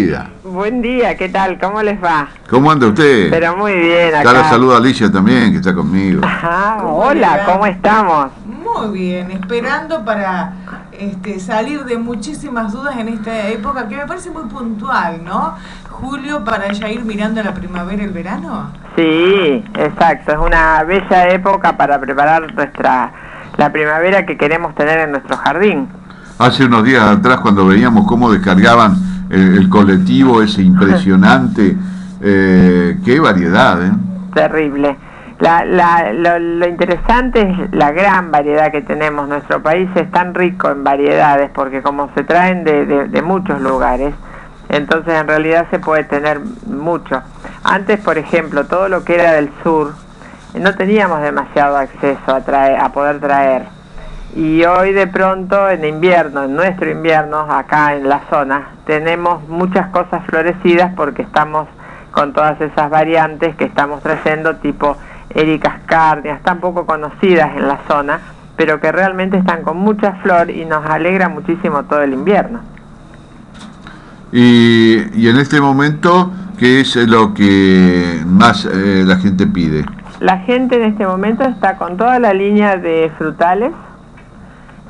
día. Buen día, ¿qué tal? ¿Cómo les va? ¿Cómo anda usted? Pero muy bien, acá. Acá la saluda Alicia también, que está conmigo. Ajá, hola, ¿cómo estamos? Muy bien, esperando para salir de muchísimas dudas en esta época que me parece muy puntual, ¿no? Julio, para ya ir mirando la primavera y el verano. Sí, exacto, es una bella época para preparar la primavera que queremos tener en nuestro jardín. Hace unos días atrás, cuando veíamos cómo descargaban el colectivo ese impresionante, qué variedad, ¿eh? Terrible. Lo interesante es la gran variedad que tenemos. Nuestro país es tan rico en variedades porque como se traen de muchos lugares, entonces en realidad se puede tener mucho. Antes, por ejemplo, todo lo que era del sur, no teníamos demasiado acceso a poder traer. Y hoy de pronto en invierno, en nuestro invierno, acá en la zona, tenemos muchas cosas florecidas porque estamos con todas esas variantes que estamos trayendo, tipo ericascardias, tan poco conocidas en la zona, pero que realmente están con mucha flor y nos alegra muchísimo todo el invierno. Y en este momento, ¿qué es lo que más la gente pide? La gente en este momento está con toda la línea de frutales,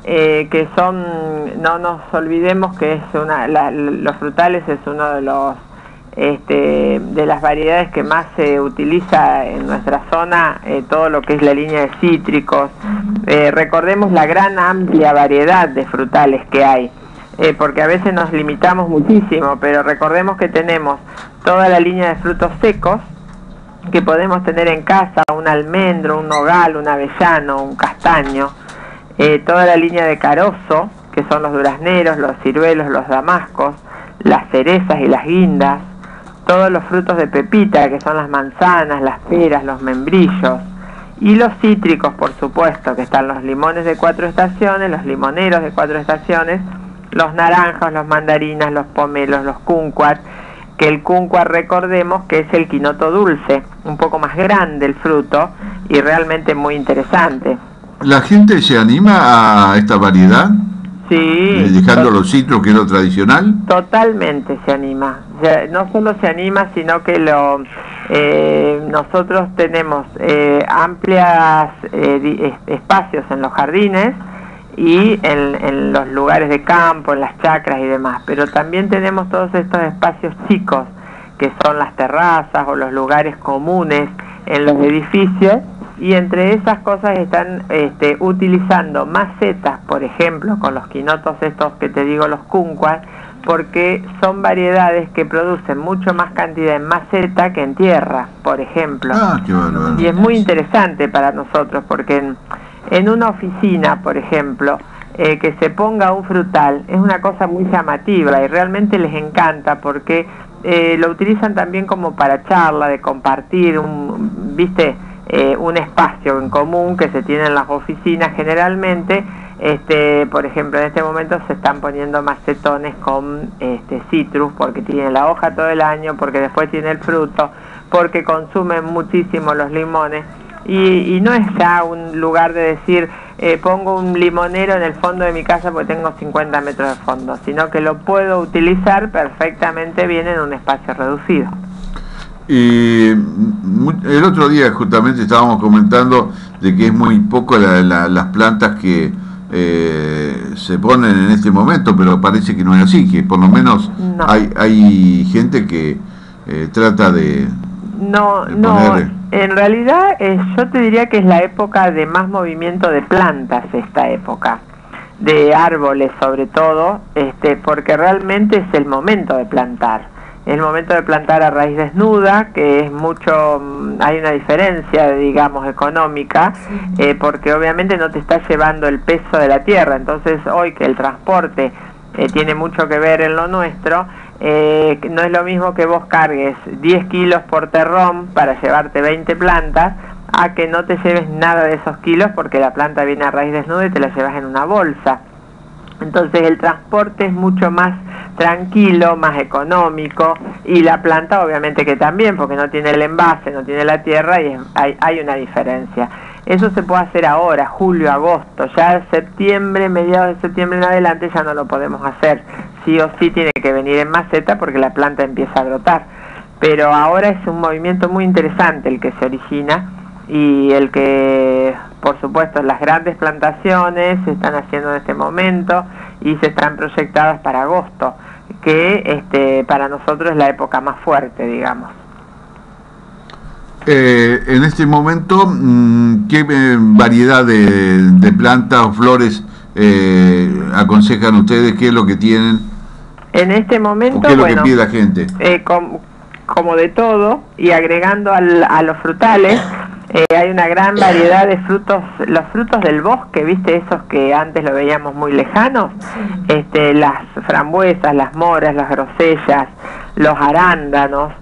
que son, no nos olvidemos que es los frutales es uno de los de las variedades que más se utiliza en nuestra zona, todo lo que es la línea de cítricos. Recordemos la gran amplia variedad de frutales que hay, porque a veces nos limitamos muchísimo, pero recordemos que tenemos toda la línea de frutos secos que podemos tener en casa, un almendro, un nogal, un avellano, un castaño, toda la línea de carozo, que son los durazneros, los ciruelos, los damascos, las cerezas y las guindas, todos los frutos de pepita, que son las manzanas, las peras, los membrillos, y los cítricos, por supuesto, que están los limones de 4 estaciones, los limoneros de 4 estaciones, los naranjas, los mandarinas, los pomelos, los kumquats, que el kumquat recordemos que es el quinoto dulce, un poco más grande el fruto y realmente muy interesante. ¿La gente se anima a esta variedad? Sí. Dejando los citros, que es lo tradicional. Totalmente se anima. No solo se anima, sino que nosotros tenemos amplios espacios en los jardines y en los lugares de campo, en las chacras y demás. Pero también tenemos todos estos espacios chicos, que son las terrazas o los lugares comunes en los edificios. Y entre esas cosas están utilizando macetas, por ejemplo, con los quinotos estos que te digo, los kumquats, porque son variedades que producen mucho más cantidad en maceta que en tierra, por ejemplo. Ah, qué bárbaro. Y es muy interesante para nosotros, porque en una oficina, por ejemplo, que se ponga un frutal, es una cosa muy llamativa y realmente les encanta, porque lo utilizan también como para charla, de compartir, ¿viste? Un espacio en común que se tiene en las oficinas generalmente. Por ejemplo, en este momento se están poniendo macetones con citrus, porque tiene la hoja todo el año, porque después tiene el fruto, porque consumen muchísimo los limones, y no es ya un lugar de decir pongo un limonero en el fondo de mi casa porque tengo 50 metros de fondo, sino que lo puedo utilizar perfectamente bien en un espacio reducido. Y el otro día justamente estábamos comentando de que es muy poco las plantas que se ponen en este momento, pero parece que no es así, que por lo menos no. hay gente que trata de poner... En realidad yo te diría que es la época de más movimiento de plantas, esta época de árboles sobre todo, porque realmente es el momento de plantar. Es el momento de plantar a raíz desnuda, que es mucho, hay una diferencia, digamos, económica, porque obviamente no te está llevando el peso de la tierra. Entonces hoy que el transporte tiene mucho que ver en lo nuestro, no es lo mismo que vos cargues 10 kilos por terrón para llevarte 20 plantas, a que no te lleves nada de esos kilos porque la planta viene a raíz desnuda y te la llevas en una bolsa. Entonces el transporte es mucho más tranquilo, más económico, y la planta obviamente que también, porque no tiene el envase, no tiene la tierra, y hay una diferencia. Eso se puede hacer ahora, julio, agosto. Ya septiembre, mediados de septiembre en adelante ya no lo podemos hacer. Sí o sí tiene que venir en maceta porque la planta empieza a brotar. Pero ahora es un movimiento muy interesante el que se origina y el que, por supuesto, las grandes plantaciones se están haciendo en este momento y se están proyectadas para agosto, que para nosotros es la época más fuerte, digamos. En este momento, ¿qué variedad de plantas o flores aconsejan ustedes? ¿Qué es lo que tienen? En este momento, ¿O qué es lo que pide la gente? Como de todo, y agregando a los frutales, hay una gran variedad de frutos, los frutos del bosque, ¿viste? Esos que antes lo veíamos muy lejanos, las frambuesas, las moras, las grosellas, los arándanos,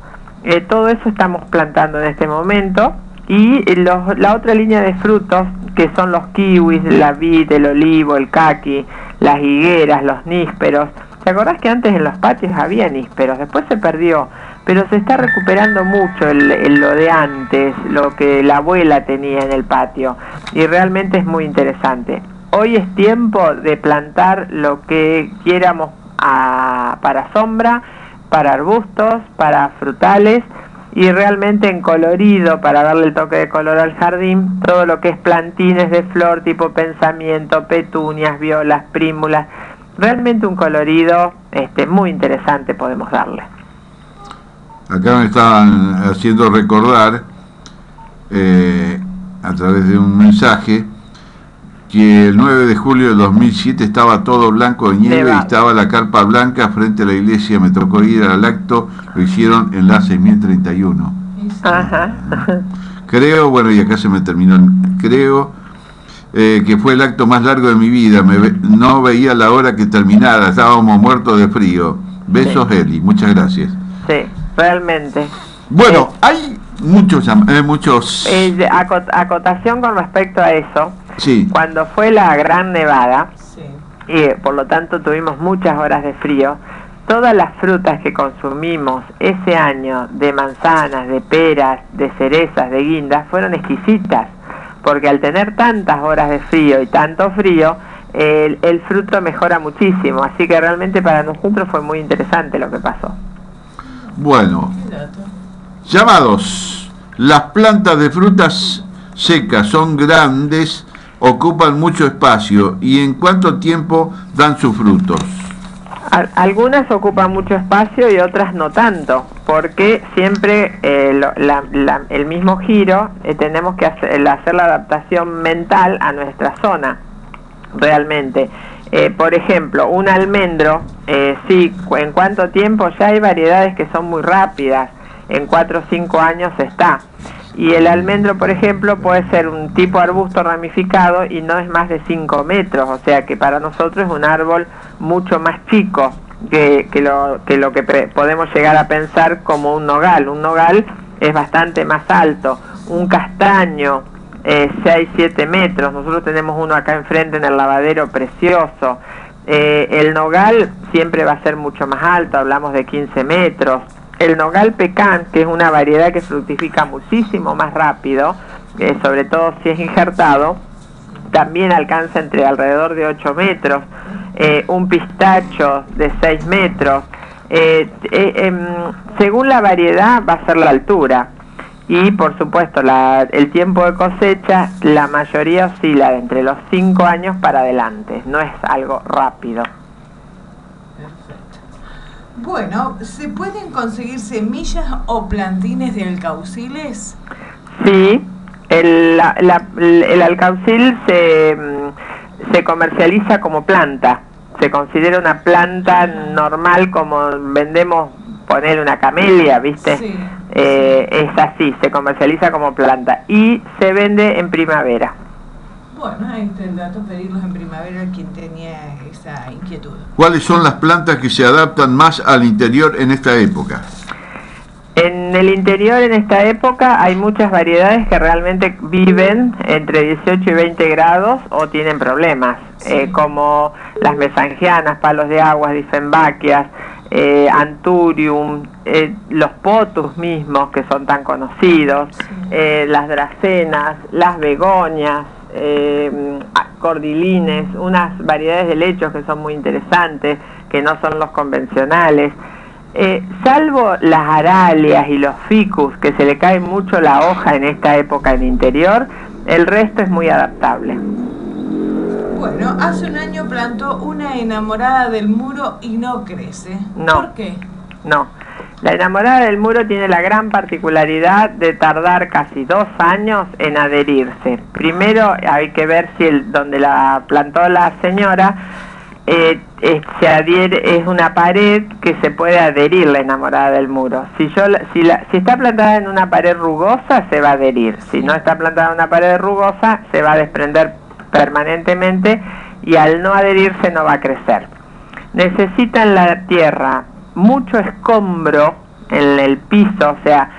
todo eso estamos plantando en este momento. Y la otra línea de frutos, que son los kiwis, la vid, el olivo, el caqui, las higueras, los nísperos. ¿Te acordás que antes en los patios había nísperos? Después se perdió, pero se está recuperando mucho lo de antes, lo que la abuela tenía en el patio, y realmente es muy interesante. Hoy es tiempo de plantar lo que quieramos para sombra, para arbustos, para frutales, y realmente en colorido, para darle el toque de color al jardín, todo lo que es plantines de flor tipo pensamiento, petunias, violas, prímulas, realmente un colorido muy interesante podemos darle. Acá me estaban haciendo recordar a través de un mensaje que el 9 de julio de 2007 estaba todo blanco de nieve y estaba la carpa blanca frente a la iglesia. Me tocó ir al acto, lo hicieron en la 6031. Ajá. Creo, bueno, y acá se me terminó, creo que fue el acto más largo de mi vida. No veía la hora que terminara, estábamos muertos de frío. Besos, sí. Eli, muchas gracias. Sí, realmente. Bueno, hay muchos acotación con respecto a eso. Sí. Cuando fue la gran nevada, Sí. y por lo tanto tuvimos muchas horas de frío, todas las frutas que consumimos ese año, de manzanas, de peras, de cerezas, de guindas, fueron exquisitas, porque al tener tantas horas de frío y tanto frío, el fruto mejora muchísimo, así que realmente para nosotros fue muy interesante lo que pasó. Bueno, llamados. Las plantas de frutas secas son grandes, ocupan mucho espacio, ¿y en cuánto tiempo dan sus frutos? Algunas ocupan mucho espacio y otras no tanto, porque siempre el mismo giro tenemos que hacer la adaptación mental a nuestra zona, realmente. Por ejemplo, un almendro, sí, ¿en cuánto tiempo? Ya hay variedades que son muy rápidas, en 4 o 5 años está. Y el almendro, por ejemplo, puede ser un tipo arbusto ramificado y no es más de 5 metros, o sea que para nosotros es un árbol mucho más chico que lo que podemos llegar a pensar como un nogal. Un nogal es bastante más alto. Un castaño, 6, 7 metros. Nosotros tenemos uno acá enfrente en el lavadero precioso. El nogal siempre va a ser mucho más alto, hablamos de 15 metros. El nogal pecan, que es una variedad que fructifica muchísimo más rápido, sobre todo si es injertado, también alcanza alrededor de 8 metros. Un pistacho de 6 metros. Según la variedad va a ser la altura. Y por supuesto el tiempo de cosecha, la mayoría oscila de entre los 5 años para adelante, no es algo rápido. Bueno, ¿se pueden conseguir semillas o plantines de alcauciles? Sí, el alcaucil se comercializa como planta, se considera una planta normal como vendemos, poner una camelia, ¿viste? Sí. Es así, se comercializa como planta y se vende en primavera. Bueno, ahí está el dato, pedirlos en primavera a quien tenía esa inquietud. ¿Cuáles son las plantas que se adaptan más al interior en esta época? En el interior en esta época hay muchas variedades que realmente viven entre 18 y 20 grados o tienen problemas, sí. Como las mesangianas, palos de aguas, difenbaquias, Anthurium, los potus mismos que son tan conocidos, las dracenas, las begonias, cordilines, unas variedades de helechos que son muy interesantes, que no son los convencionales. Salvo las aralias y los ficus, que se le cae mucho la hoja en esta época en interior, el resto es muy adaptable. Bueno, hace un año plantó una enamorada del muro y no crece. No. ¿Por qué? No. La enamorada del muro tiene la gran particularidad de tardar casi 2 años en adherirse. Primero hay que ver si donde la plantó la señora se adhiere, es una pared que se puede adherir la enamorada del muro. Si está plantada en una pared rugosa, se va a adherir. Si no está plantada en una pared rugosa, se va a desprender permanentemente y al no adherirse no va a crecer. Necesita en la tierra mucho escombro en el piso, o sea,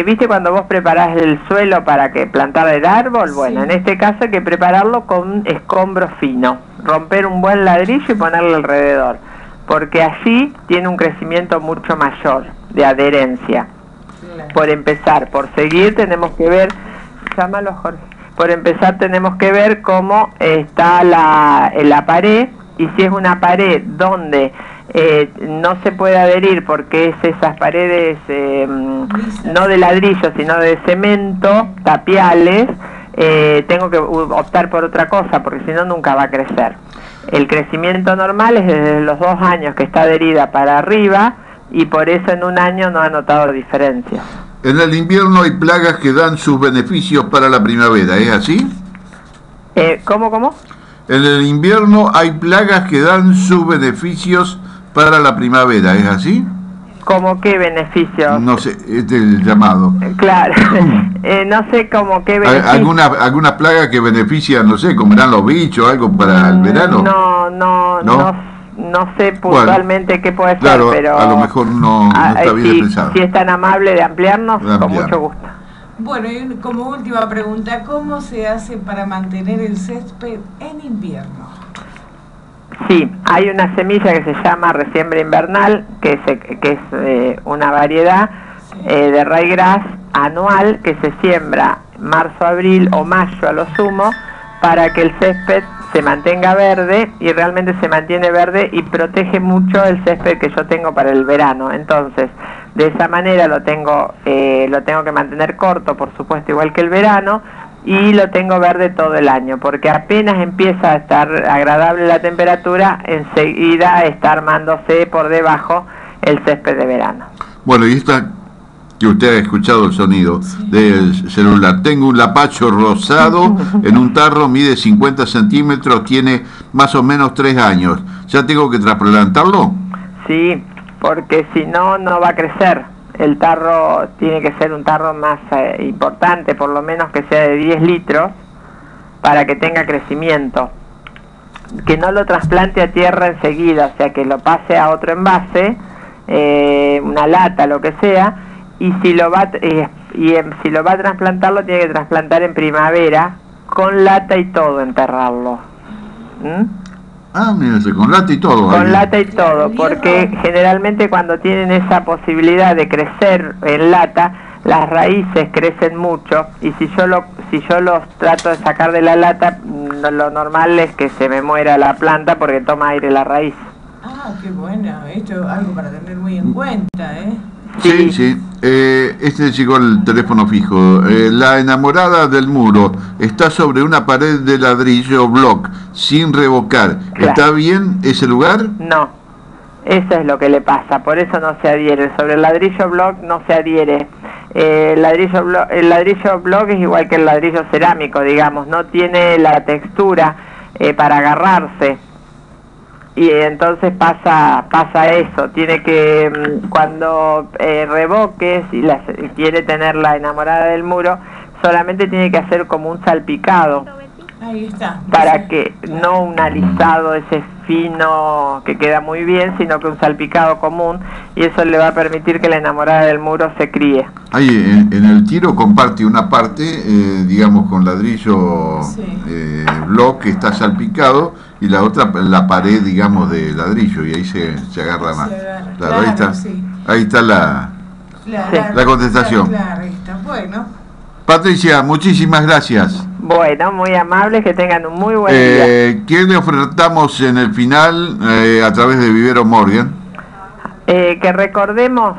¿viste cuando vos preparás el suelo para que plantar el árbol? Bueno, en este caso hay que prepararlo con escombro fino, romper un buen ladrillo y ponerle alrededor, porque allí tiene un crecimiento mucho mayor de adherencia. Por empezar, por seguir tenemos que ver, llámalo Jorge, por empezar tenemos que ver cómo está la pared, y si es una pared donde no se puede adherir porque es esas paredes no de ladrillo sino de cemento, tapiales, tengo que optar por otra cosa porque si no nunca va a crecer. El crecimiento normal es desde los 2 años que está adherida para arriba y por eso en un año no ha notado diferencias. En el invierno hay plagas que dan sus beneficios para la primavera, ¿es así? ¿Cómo? En el invierno hay plagas que dan sus beneficios para la primavera, ¿es así? ¿Cómo qué beneficios? No sé, este es el llamado. Claro, no sé cómo qué beneficios. ¿Alguna plaga que beneficia, no sé, comerán los bichos, algo para el verano? No sé puntualmente qué puede ser, claro, pero a lo mejor no está bien pensado. Si es tan amable de ampliarnos, con mucho gusto. Bueno, y como última pregunta, ¿cómo se hace para mantener el césped en invierno? Sí, hay una semilla que se llama resiembra invernal, que es una variedad de ryegrass anual que se siembra marzo, abril o mayo a lo sumo para que el césped se mantenga verde, y realmente se mantiene verde y protege mucho el césped que yo tengo para el verano. Entonces, de esa manera lo tengo que mantener corto, por supuesto, igual que el verano, y lo tengo verde todo el año, porque apenas empieza a estar agradable la temperatura, enseguida está armándose por debajo el césped de verano. Bueno, y esta que usted ha escuchado el sonido del celular. Tengo un lapacho rosado en un tarro, mide 50 centímetros, tiene más o menos 3 años. ¿Ya tengo que trasplantarlo? Sí, porque si no, no va a crecer. El tarro tiene que ser un tarro más importante, por lo menos que sea de 10 litros, para que tenga crecimiento. Que no lo trasplante a tierra enseguida, o sea, que lo pase a otro envase, una lata, lo que sea, y si lo va a trasplantarlo, tiene que trasplantar en primavera, con lata y todo, enterrarlo. Mírese, con lata y todo. Con lata y todo, porque generalmente cuando tienen esa posibilidad de crecer en lata, las raíces crecen mucho, y si yo los trato de sacar de la lata, lo normal es que se me muera la planta porque toma aire la raíz. Ah, qué bueno, esto es algo para tener muy en cuenta, ¿eh? Sí. Este llegó el teléfono fijo. La enamorada del muro está sobre una pared de ladrillo block, sin revocar. Claro. ¿Está bien ese lugar? No, eso es lo que le pasa, por eso no se adhiere. Sobre el ladrillo block no se adhiere. El ladrillo block es igual que el ladrillo cerámico, digamos, no tiene la textura para agarrarse. Y entonces pasa eso, tiene que, cuando revoques y quiere tener la enamorada del muro, solamente tiene que hacer como un salpicado Ahí está. Para que no un alisado ese fino que queda muy bien, sino que un salpicado común, y eso le va a permitir que la enamorada del muro se críe. Ahí en el tiro comparte una parte, digamos, con ladrillo block que está salpicado, y la otra la pared, digamos, de ladrillo, y ahí se agarra más. Claro, ahí está, ahí está la contestación. Claro, ahí está. Bueno. Patricia, muchísimas gracias. Bueno, muy amables, que tengan un muy buen día. ¿Qué le ofertamos en el final a través de Vivero Morgan? Que recordemos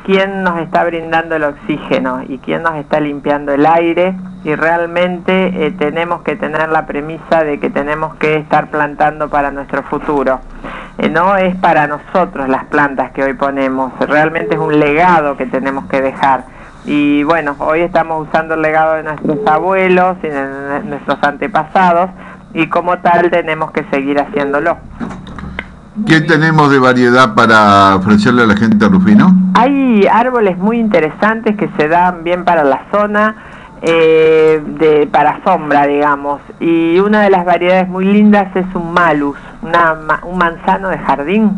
quién nos está brindando el oxígeno y quién nos está limpiando el aire, y realmente tenemos que tener la premisa de que tenemos que estar plantando para nuestro futuro. No es para nosotros las plantas que hoy ponemos, realmente es un legado que tenemos que dejar. Y bueno, hoy estamos usando el legado de nuestros abuelos y de nuestros antepasados, y como tal tenemos que seguir haciéndolo. ¿Qué tenemos de variedad para ofrecerle a la gente de Rufino? Hay árboles muy interesantes que se dan bien para la zona, para sombra, digamos, y una de las variedades muy lindas es un malus, un manzano de jardín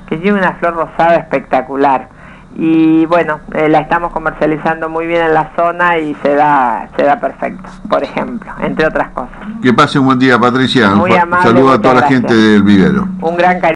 que tiene una flor rosada espectacular. Y bueno, la estamos comercializando muy bien en la zona y se da perfecto, por ejemplo, entre otras cosas. Que pase un buen día, Patricia. Muy amable, saludo a toda la gente del vivero. Un gran cariño.